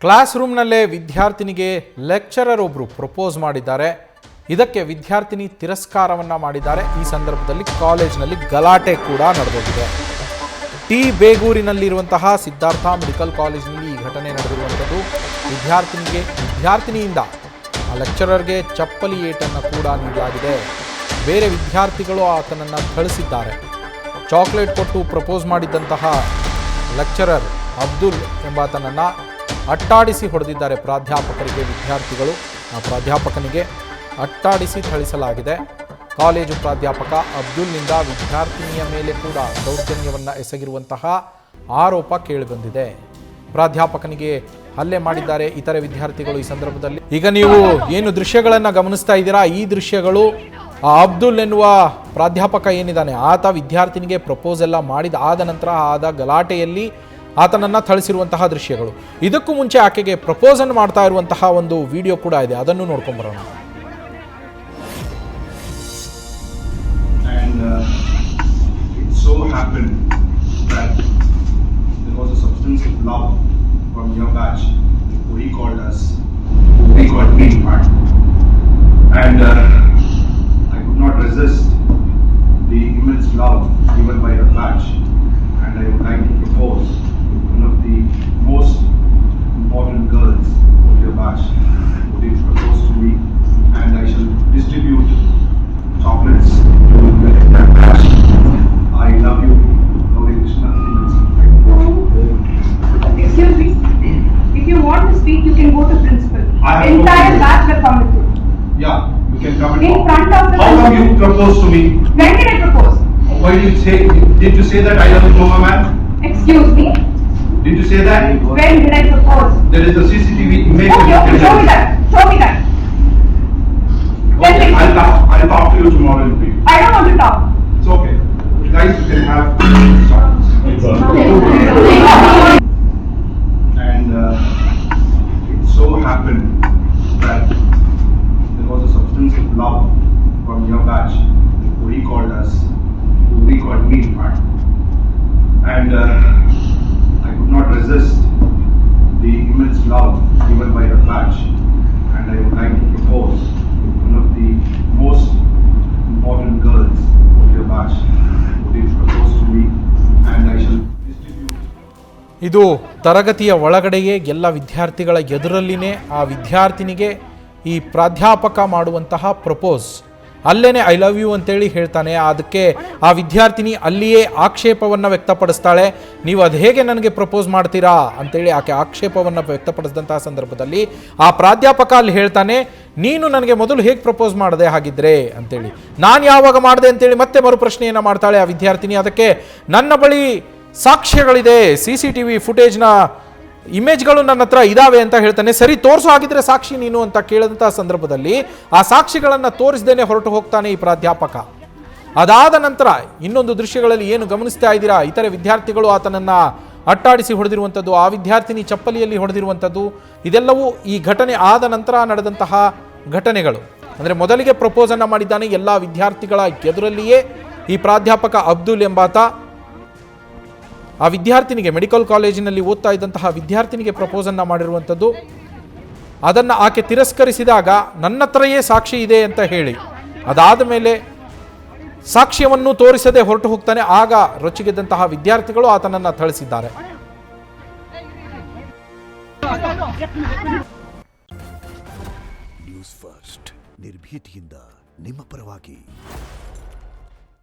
Class ರೂಮ್ನಲ್ಲೇ ವಿದ್ಯಾರ್ಥಿನಿಗೆ lecturer ಒಬ್ಬರು propose ಮಾಡಿದ್ದಾರೆ. ಇದಕ್ಕೆ ವಿದ್ಯಾರ್ಥಿನಿ ತಿರಸ್ಕಾರವನ್ನು ಮಾಡಿದ್ದಾರೆ. ಈ ಸಂದರ್ಭದಲ್ಲಿ ಕಾಲೇಜಿನಲ್ಲಿ ಗಲಾಟೆ ಕೂಡ ನಡೆದಿದೆ. ಟಿ ಬೇಗೂರಿನಲ್ಲಿರುವಂತಹ ಸಿದ್ಧಾರ್ಥ ಮೆಡಿಕಲ್ ಕಾಲೇಜಿನಲ್ಲಿ ಈ ಘಟನೆ ನಡೆದಿರುವಂಥದ್ದು. ವಿದ್ಯಾರ್ಥಿನಿಯಿಂದ ಆ ಲೆಕ್ಚರರ್ಗೆ ಚಪ್ಪಲಿ ಏಟನ್ನು ಕೂಡ ನೀಡಲಾಗಿದೆ. ಬೇರೆ ವಿದ್ಯಾರ್ಥಿಗಳು ಆತನನ್ನು ಥಳಿಸಿದ್ದಾರೆ. ಚಾಕ್ಲೇಟ್ ಕೊಟ್ಟು ಪ್ರಪೋಸ್ ಮಾಡಿದ್ದಂತಹ ಲೆಕ್ಚರರ್ ಅಬ್ದುಲ್ ಎಂಬಾತನನ್ನು ಅಟ್ಟಾಡಿಸಿ ಹೊಡೆದಿದ್ದಾರೆ ಪ್ರಾಧ್ಯಾಪಕರಿಗೆ. ವಿದ್ಯಾರ್ಥಿಗಳು ಆ ಪ್ರಾಧ್ಯಾಪಕನಿಗೆ ಅಟ್ಟಾಡಿಸಿ ಥಳಿಸಲಾಗಿದೆ. ಕಾಲೇಜು ಪ್ರಾಧ್ಯಾಪಕ ಅಬ್ದುಲ್ನಿಂದ ವಿದ್ಯಾರ್ಥಿನಿಯ ಮೇಲೆ ಕೂಡ ದೌರ್ಜನ್ಯವನ್ನು ಎಸಗಿರುವಂತಹ ಆರೋಪ ಕೇಳಿಬಂದಿದೆ. ಪ್ರಾಧ್ಯಾಪಕನಿಗೆ ಹಲ್ಲೆ ಮಾಡಿದ್ದಾರೆ ಇತರೆ ವಿದ್ಯಾರ್ಥಿಗಳು. ಈ ಸಂದರ್ಭದಲ್ಲಿ ಈಗ ನೀವು ಏನು ದೃಶ್ಯಗಳನ್ನು ಗಮನಿಸ್ತಾ ಇದ್ದೀರಾ, ಈ ದೃಶ್ಯಗಳು ಆ ಅಬ್ದುಲ್ ಎನ್ನುವ ಪ್ರಾಧ್ಯಾಪಕ ಏನಿದ್ದಾನೆ ಆತ ವಿದ್ಯಾರ್ಥಿನಿಗೆ ಪ್ರಪೋಸ್ ಎಲ್ಲ ಆದ ನಂತರ ಆದ ಗಲಾಟೆಯಲ್ಲಿ ಆತನನ್ನು ಥಳಿಸಿರುವಂತಹ ದೃಶ್ಯಗಳು. ಇದಕ್ಕೂ ಮುಂಚೆ ಆಕೆಗೆ ಪ್ರಪೋಸನ್ನು ಮಾಡ್ತಾ ಇರುವಂತಹ ಒಂದು ವಿಡಿಯೋ ಕೂಡ ಇದೆ, ಅದನ್ನು ನೋಡ್ಕೊಂಬರೋಣ. It so happened that there was a substance of love from your batch who recalled us, who recalled me in fact, and I could not resist the immense love given by your batch, and I would like to propose one of the most important girls of your batch who did propose to me, and I shall distribute chocolates to the entire batch. I love you, Gauri Krishna. Excuse me. If you want to speak, you can go to principal. Entire batch will come with you. Yeah, you can come and in talk. Front of the How come you proposed to me? When did I propose? Why did you say that I am a coma man? Excuse me. Did you say that? When did I propose? There is a CCTV image. Okay, show me that. Show me that. Okay, I'll talk to you tomorrow in brief. I don't want to talk. It's okay. Guys, you can have chocolates. And it so happened that there was a substance of love from your batch who recalled us, who recalled me in fact, and I could not resist the immense love given by your batch, and I would like to propose one of the most important girls of your batch who did propose to me, and I shall distribute. ಇದು ತರಗತಿಯ ಒಳಗಡೆಯೇ ಎಲ್ಲ ವಿದ್ಯಾರ್ಥಿಗಳ ಎದುರಲ್ಲಿನೇ ಆ ವಿದ್ಯಾರ್ಥಿನಿಗೆ ಈ ಪ್ರಾಧ್ಯಾಪಕ ಮಾಡುವಂತಹ propose. ಅಲ್ಲೇನೆ I love you ಅಂತೇಳಿ ಹೇಳ್ತಾನೆ. ಅದಕ್ಕೆ ಆ ವಿದ್ಯಾರ್ಥಿನಿ ಅಲ್ಲಿಯೇ ಆಕ್ಷೇಪವನ್ನು ವ್ಯಕ್ತಪಡಿಸ್ತಾಳೆ. ನೀವು ಅದು ಹೇಗೆ ನನಗೆ ಪ್ರಪೋಸ್ ಮಾಡ್ತೀರಾ ಅಂತೇಳಿ ಆಕೆ ಆಕ್ಷೇಪವನ್ನು ವ್ಯಕ್ತಪಡಿಸಿದಂತಹ ಸಂದರ್ಭದಲ್ಲಿ ಆ ಪ್ರಾಧ್ಯಾಪಕ ಅಲ್ಲಿ ಹೇಳ್ತಾನೆ, ನೀನು ನನಗೆ ಮೊದಲು ಹೇಗೆ ಪ್ರಪೋಸ್ ಮಾಡಿದೆ ಹಾಗಿದ್ರೆ ಅಂತೇಳಿ, ನಾನು ಯಾವಾಗ ಮಾಡಿದೆ ಅಂತೇಳಿ ಮತ್ತೆ ಮರುಪ್ರಶ್ನೆಯನ್ನು ಮಾಡ್ತಾಳೆ ಆ ವಿದ್ಯಾರ್ಥಿನಿ. ಅದಕ್ಕೆ ನನ್ನ ಬಳಿ ಸಾಕ್ಷ್ಯಗಳಿದೆ, CCTV ಫುಟೇಜ್ನ ಇಮೇಜ್ಗಳು ನನ್ನ ಹತ್ರ ಇದಾವೆ ಅಂತ ಹೇಳ್ತಾನೆ. ಸರಿ, ತೋರಿಸೋ ಆಗಿದ್ರೆ ಸಾಕ್ಷಿ ನೀನು ಅಂತ ಕೇಳಿದಂಥ ಸಂದರ್ಭದಲ್ಲಿ ಆ ಸಾಕ್ಷಿಗಳನ್ನು ತೋರಿಸದೇನೆ ಹೊರಟು ಹೋಗ್ತಾನೆ ಈ ಪ್ರಾಧ್ಯಾಪಕ. ಅದಾದ ನಂತರ ಇನ್ನೊಂದು ದೃಶ್ಯಗಳಲ್ಲಿ ಏನು ಗಮನಿಸ್ತಾ ಇದ್ದೀರಾ, ಇತರೆ ವಿದ್ಯಾರ್ಥಿಗಳು ಆತನನ್ನು ಅಟ್ಟಾಡಿಸಿ ಹೊಡೆದಿರುವಂಥದ್ದು, ಆ ವಿದ್ಯಾರ್ಥಿನಿ ಚಪ್ಪಲಿಯಲ್ಲಿ ಹೊಡೆದಿರುವಂಥದ್ದು, ಇದೆಲ್ಲವೂ ಈ ಘಟನೆ ಆದ ನಂತರ ನಡೆದಂತಹ ಘಟನೆಗಳು. ಅಂದರೆ ಮೊದಲಿಗೆ ಪ್ರಪೋಸನ್ನು ಮಾಡಿದ್ದಾನೆ ಎಲ್ಲ ವಿದ್ಯಾರ್ಥಿಗಳ ಎದುರಲ್ಲಿಯೇ ಈ ಪ್ರಾಧ್ಯಾಪಕ ಅಬ್ದುಲ್ ಎಂಬಾತ ಆ ವಿದ್ಯಾರ್ಥಿನಿಗೆ, ಮೆಡಿಕಲ್ ಕಾಲೇಜಿನಲ್ಲಿ ಓದ್ತಾ ಇದ್ದಂತಹ ವಿದ್ಯಾರ್ಥಿನಿಗೆ ಪ್ರಪೋಸನ್ನು ಮಾಡಿರುವಂಥದ್ದು. ಅದನ್ನು ಆಕೆ ತಿರಸ್ಕರಿಸಿದಾಗ ನನ್ನ ಹತ್ರಯೇ ಸಾಕ್ಷಿ ಇದೆ ಅಂತ ಹೇಳಿ ಅದಾದ ಮೇಲೆ ಸಾಕ್ಷ್ಯವನ್ನು ತೋರಿಸದೆ ಹೊರಟು ಹೋಗ್ತಾನೆ. ಆಗ ರೊಚ್ಚಿಗೆದ್ದಂತಹ ವಿದ್ಯಾರ್ಥಿಗಳು ಆತನನ್ನು ಥಳಿಸಿದ್ದಾರೆ. ನ್ಯೂಸ್ ಫಸ್ಟ್ ನಿರ್ಭೀತಿಯಿಂದ ನಿಮ್ಮ ಪರವಾಗಿ.